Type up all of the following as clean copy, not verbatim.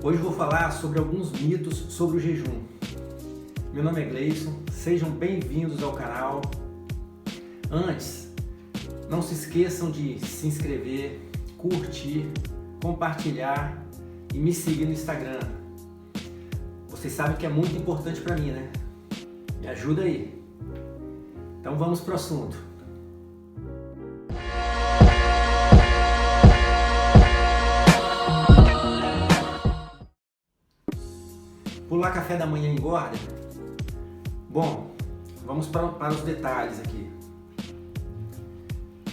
Hoje eu vou falar sobre alguns mitos sobre o jejum. Meu nome é Gleison, sejam bem-vindos ao canal. Antes, não se esqueçam de se inscrever, curtir, compartilhar e me seguir no Instagram. Vocês sabem que é muito importante para mim, né? Me ajuda aí. Então vamos para o assunto. Pular café da manhã engorda? Bom, vamos para os detalhes aqui.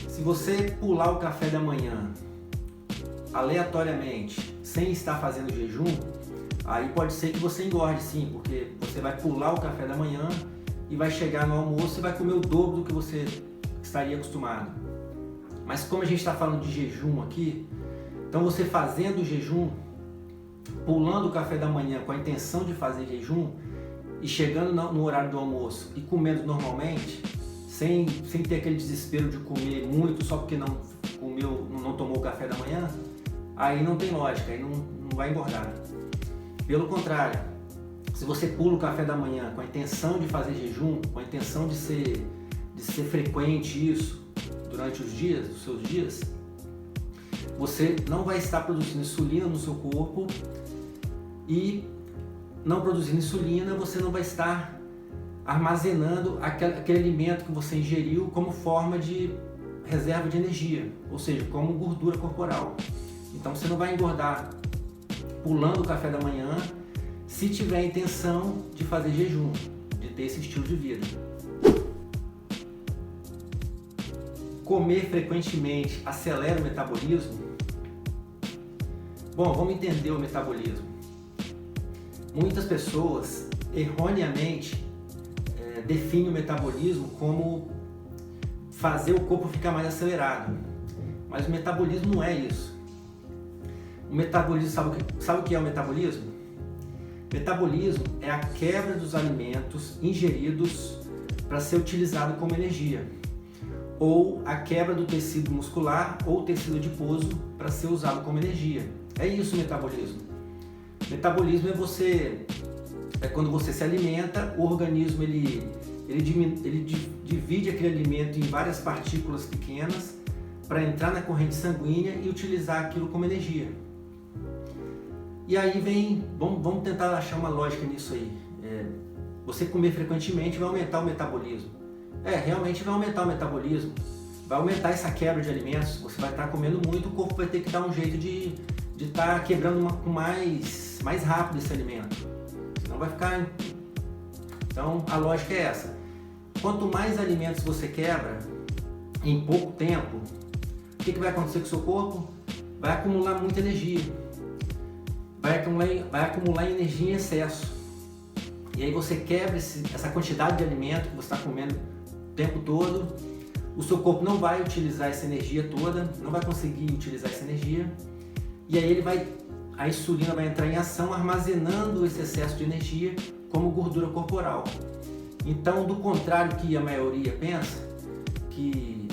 Se você pular o café da manhã aleatoriamente, sem estar fazendo jejum, aí pode ser que você engorde sim, porque você vai pular o café da manhã e vai chegar no almoço e vai comer o dobro do que você estaria acostumado. Mas como a gente está falando de jejum aqui, então você fazendo o jejum, pulando o café da manhã com a intenção de fazer jejum e chegando no horário do almoço e comendo normalmente, sem ter aquele desespero de comer muito só porque não tomou o café da manhã, aí não tem lógica, aí não vai engordar. Pelo contrário, se você pula o café da manhã com a intenção de fazer jejum, com a intenção de ser frequente isso durante os seus dias, você não vai estar produzindo insulina no seu corpo e não produzindo insulina, você não vai estar armazenando aquele alimento que você ingeriu como forma de reserva de energia, ou seja, como gordura corporal. Então você não vai engordar pulando o café da manhã se tiver a intenção de fazer jejum, de ter esse estilo de vida. Comer frequentemente acelera o metabolismo? Bom, vamos entender o metabolismo. Muitas pessoas erroneamente definem o metabolismo como fazer o corpo ficar mais acelerado, mas o metabolismo não é isso. O metabolismo, sabe o que é o metabolismo? Metabolismo é a quebra dos alimentos ingeridos para ser utilizado como energia, ou a quebra do tecido muscular ou tecido adiposo para ser usado como energia. É isso o metabolismo. Metabolismo é quando você se alimenta, o organismo ele divide aquele alimento em várias partículas pequenas para entrar na corrente sanguínea e utilizar aquilo como energia. E aí vamos tentar achar uma lógica nisso aí. Você comer frequentemente vai aumentar o metabolismo. Realmente vai aumentar o metabolismo, vai aumentar essa quebra de alimentos, você vai estar comendo muito, o corpo vai ter que dar um jeito de estar quebrando com mais rápido esse alimento, senão vai ficar... Então a lógica é essa, quanto mais alimentos você quebra em pouco tempo, o que vai acontecer com o seu corpo? Vai acumular muita energia, vai acumular energia em excesso, e aí você quebra essa quantidade de alimento que você está comendo o tempo todo, o seu corpo não vai utilizar essa energia toda, não vai conseguir utilizar essa energia, e aí a insulina vai entrar em ação armazenando esse excesso de energia como gordura corporal. Então, do contrário que a maioria pensa, que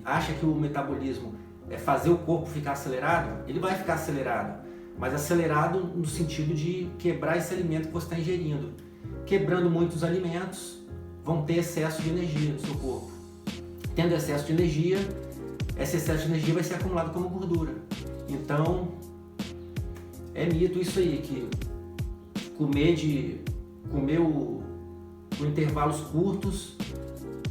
acha que o metabolismo é fazer o corpo ficar acelerado, ele vai ficar acelerado, mas acelerado no sentido de quebrar esse alimento que você está ingerindo. Quebrando muitos alimentos, vão ter excesso de energia no seu corpo. Tendo excesso de energia, esse excesso de energia vai ser acumulado como gordura. Então, é mito isso aí, que comer com intervalos curtos,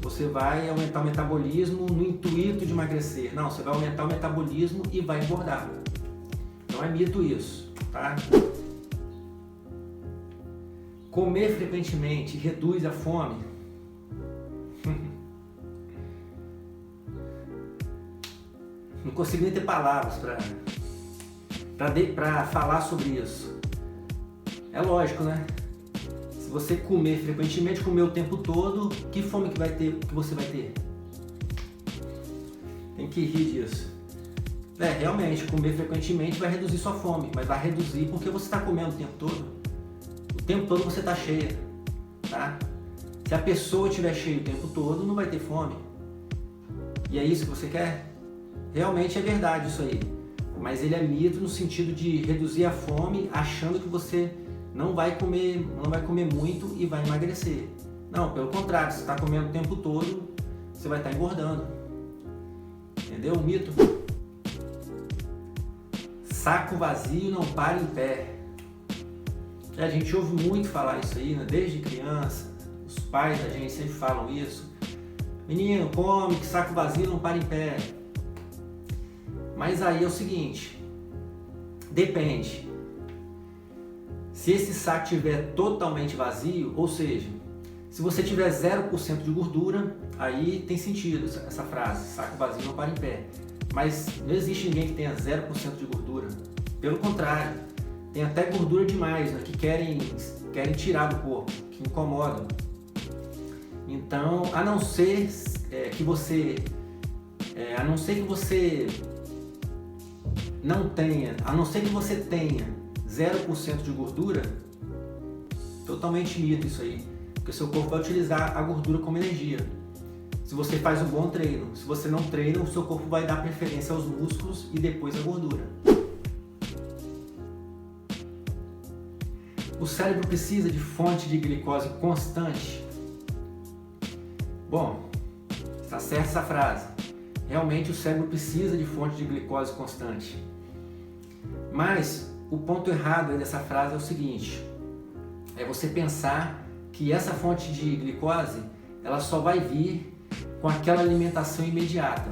você vai aumentar o metabolismo no intuito de emagrecer. Não, você vai aumentar o metabolismo e vai engordar. Não é mito isso, tá? Comer frequentemente reduz a fome? Não consigo nem ter palavras para falar sobre isso. É lógico, né? Se você comer frequentemente, comer o tempo todo, que fome que você vai ter? Tem que rir disso. Realmente, comer frequentemente vai reduzir sua fome, mas vai reduzir porque você está comendo o tempo todo. O tempo todo você está cheia, tá? Se a pessoa estiver cheia o tempo todo, não vai ter fome. E é isso que você quer? Realmente é verdade isso aí. mas ele é mito no sentido de reduzir a fome achando que você não vai comer muito e vai emagrecer. Não, pelo contrário, você está comendo o tempo todo, você vai estar engordando. Entendeu o mito? Saco vazio não para em pé. A gente ouve muito falar isso aí, né? Desde criança, os pais da gente sempre falam isso. Menino, come, que saco vazio não para em pé. Mas aí é o seguinte, depende. Se esse saco estiver totalmente vazio, ou seja, se você tiver 0% de gordura, aí tem sentido essa frase, saco vazio não para em pé. Mas não existe ninguém que tenha 0% de gordura. Pelo contrário, tem até gordura demais, né, que querem tirar do corpo, que incomodam. Então, a não ser que você tenha 0% de gordura, totalmente mito isso aí, porque o seu corpo vai utilizar a gordura como energia. Se você faz um bom treino, se você não treina, o seu corpo vai dar preferência aos músculos e depois à gordura. O cérebro precisa de fonte de glicose constante? Bom, está certa essa frase. Realmente o cérebro precisa de fonte de glicose constante. Mas o ponto errado aí dessa frase é o seguinte: é você pensar que essa fonte de glicose ela só vai vir com aquela alimentação imediata,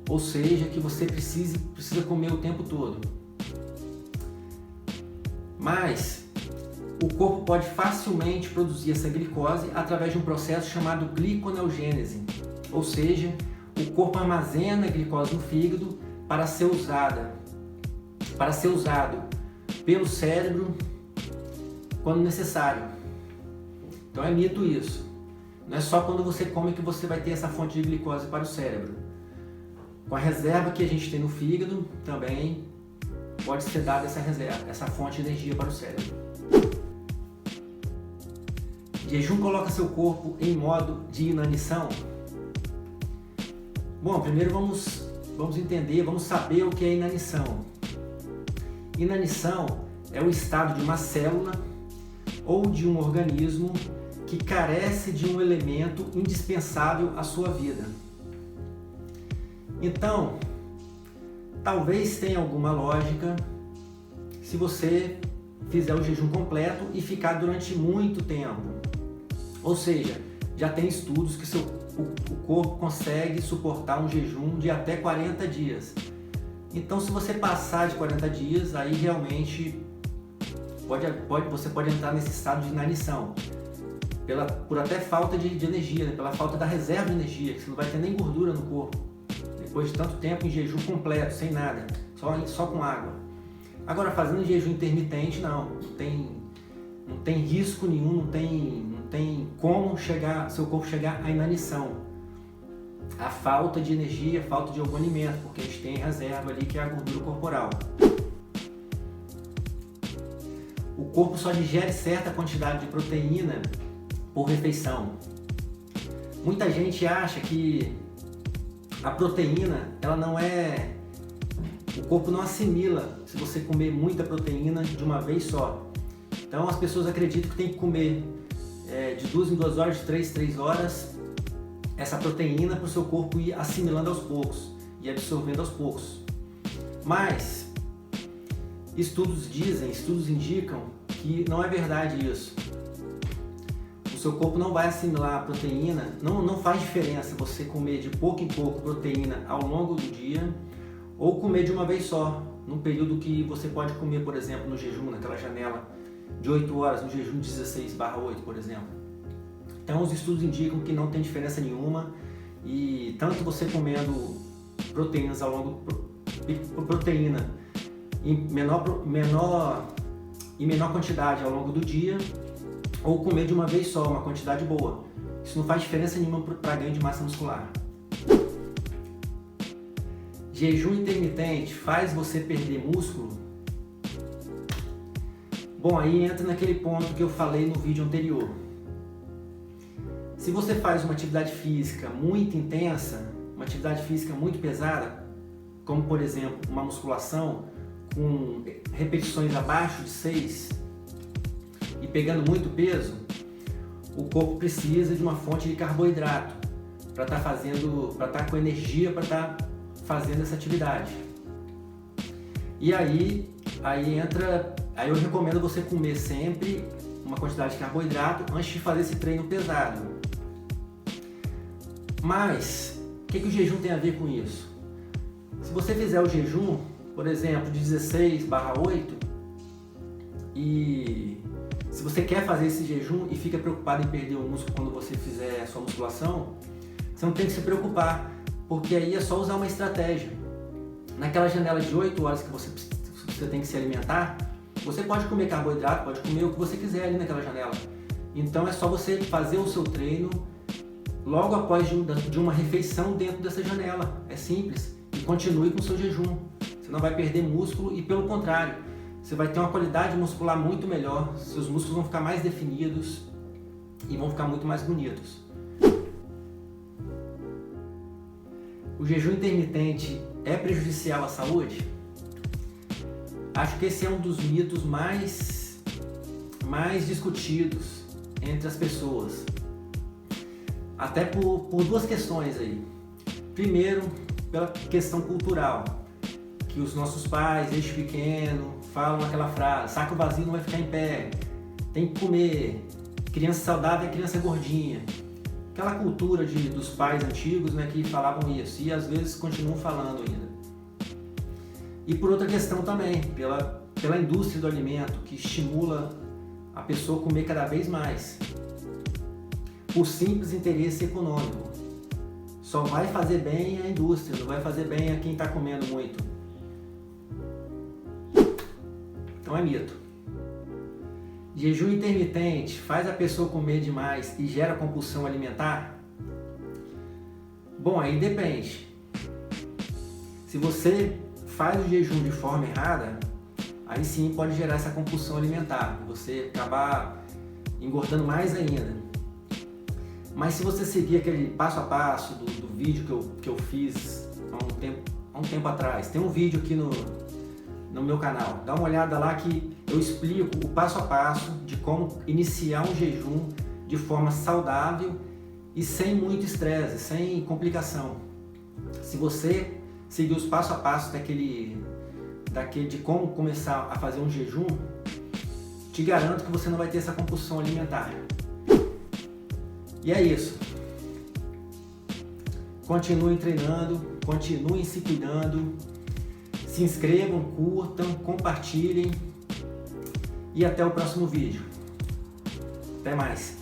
ou seja, que você precisa comer o tempo todo. Mas o corpo pode facilmente produzir essa glicose através de um processo chamado gliconeogênese, ou seja, o corpo armazena a glicose no fígado para ser usado pelo cérebro quando necessário. Então é mito isso. Não é só quando você come que você vai ter essa fonte de glicose para o cérebro. Com a reserva que a gente tem no fígado, também pode ser dada essa reserva, essa fonte de energia para o cérebro. Jejum coloca seu corpo em modo de inanição? Bom, primeiro vamos saber o que é inanição. Inanição é o estado de uma célula ou de um organismo que carece de um elemento indispensável à sua vida. Então, talvez tenha alguma lógica se você fizer o jejum completo e ficar durante muito tempo. Ou seja, já tem estudos que o corpo consegue suportar um jejum de até 40 dias. Então, se você passar de 40 dias, aí realmente você pode entrar nesse estado de inanição. Por até falta de energia, né? Pela falta da reserva de energia, que você não vai ter nem gordura no corpo. Depois de tanto tempo em jejum completo, sem nada, só com água. Agora, fazendo jejum intermitente, não tem risco nenhum, não tem como seu corpo chegar à inanição. A falta de energia, a falta de algum alimento, porque a gente tem reserva ali que é a gordura corporal. O corpo só digere certa quantidade de proteína por refeição. Muita gente acha que a proteína, o corpo não assimila se você comer muita proteína de uma vez só. Então as pessoas acreditam que tem que comer de 2 em 2 horas, de 3 em 3 horas, essa proteína para o seu corpo ir assimilando aos poucos e absorvendo aos poucos. Mas estudos indicam que não é verdade isso. O seu corpo não vai assimilar a proteína, não faz diferença você comer de pouco em pouco proteína ao longo do dia ou comer de uma vez só, num período que você pode comer, por exemplo, no jejum, naquela janela de 8 horas, no jejum 16/8, por exemplo. Então os estudos indicam que não tem diferença nenhuma e tanto você comendo proteínas ao longo proteína em menor quantidade ao longo do dia ou comer de uma vez só, uma quantidade boa. Isso não faz diferença nenhuma para ganho de massa muscular. Jejum intermitente faz você perder músculo? Bom, aí entra naquele ponto que eu falei no vídeo anterior. Se você faz uma atividade física muito intensa, uma atividade física muito pesada, como por exemplo uma musculação com repetições abaixo de 6 e pegando muito peso, o corpo precisa de uma fonte de carboidrato para estar com energia para estar fazendo essa atividade. E aí eu recomendo você comer sempre uma quantidade de carboidrato antes de fazer esse treino pesado. Mas o que o jejum tem a ver com isso? Se você fizer o jejum, por exemplo, de 16/8, e se você quer fazer esse jejum e fica preocupado em perder o músculo quando você fizer a sua musculação, você não tem que se preocupar, porque aí é só usar uma estratégia. Naquela janela de 8 horas que você tem que se alimentar, você pode comer carboidrato, pode comer o que você quiser ali naquela janela. Então é só você fazer o seu treino logo após de uma refeição dentro dessa janela. É simples. E continue com o seu jejum. Você não vai perder músculo e, pelo contrário, você vai ter uma qualidade muscular muito melhor, seus músculos vão ficar mais definidos e vão ficar muito mais bonitos. O jejum intermitente é prejudicial à saúde? Acho que esse é um dos mitos mais discutidos entre as pessoas. Até por duas questões aí. Primeiro, pela questão cultural, que os nossos pais, desde pequeno, falam aquela frase: saco vazio não vai ficar em pé, tem que comer, criança saudável é criança gordinha. Aquela cultura dos pais antigos, né, que falavam isso e às vezes continuam falando ainda. E por outra questão também, pela indústria do alimento, que estimula a pessoa a comer cada vez mais, por simples interesse econômico. Só vai fazer bem a indústria, não vai fazer bem a quem está comendo muito. Então é mito. Jejum intermitente faz a pessoa comer demais e gera compulsão alimentar? Bom, aí depende. Se você faz o jejum de forma errada, aí sim pode gerar essa compulsão alimentar, você acabar engordando mais ainda. Mas se você seguir aquele passo a passo do vídeo que eu fiz há um tempo atrás, tem um vídeo aqui no meu canal, dá uma olhada lá que eu explico o passo a passo de como iniciar um jejum de forma saudável e sem muito estresse, sem complicação. Se você seguir os passo a passo de como começar a fazer um jejum, te garanto que você não vai ter essa compulsão alimentar. E é isso. Continuem treinando, continuem se cuidando, se inscrevam, curtam, compartilhem e até o próximo vídeo. Até mais!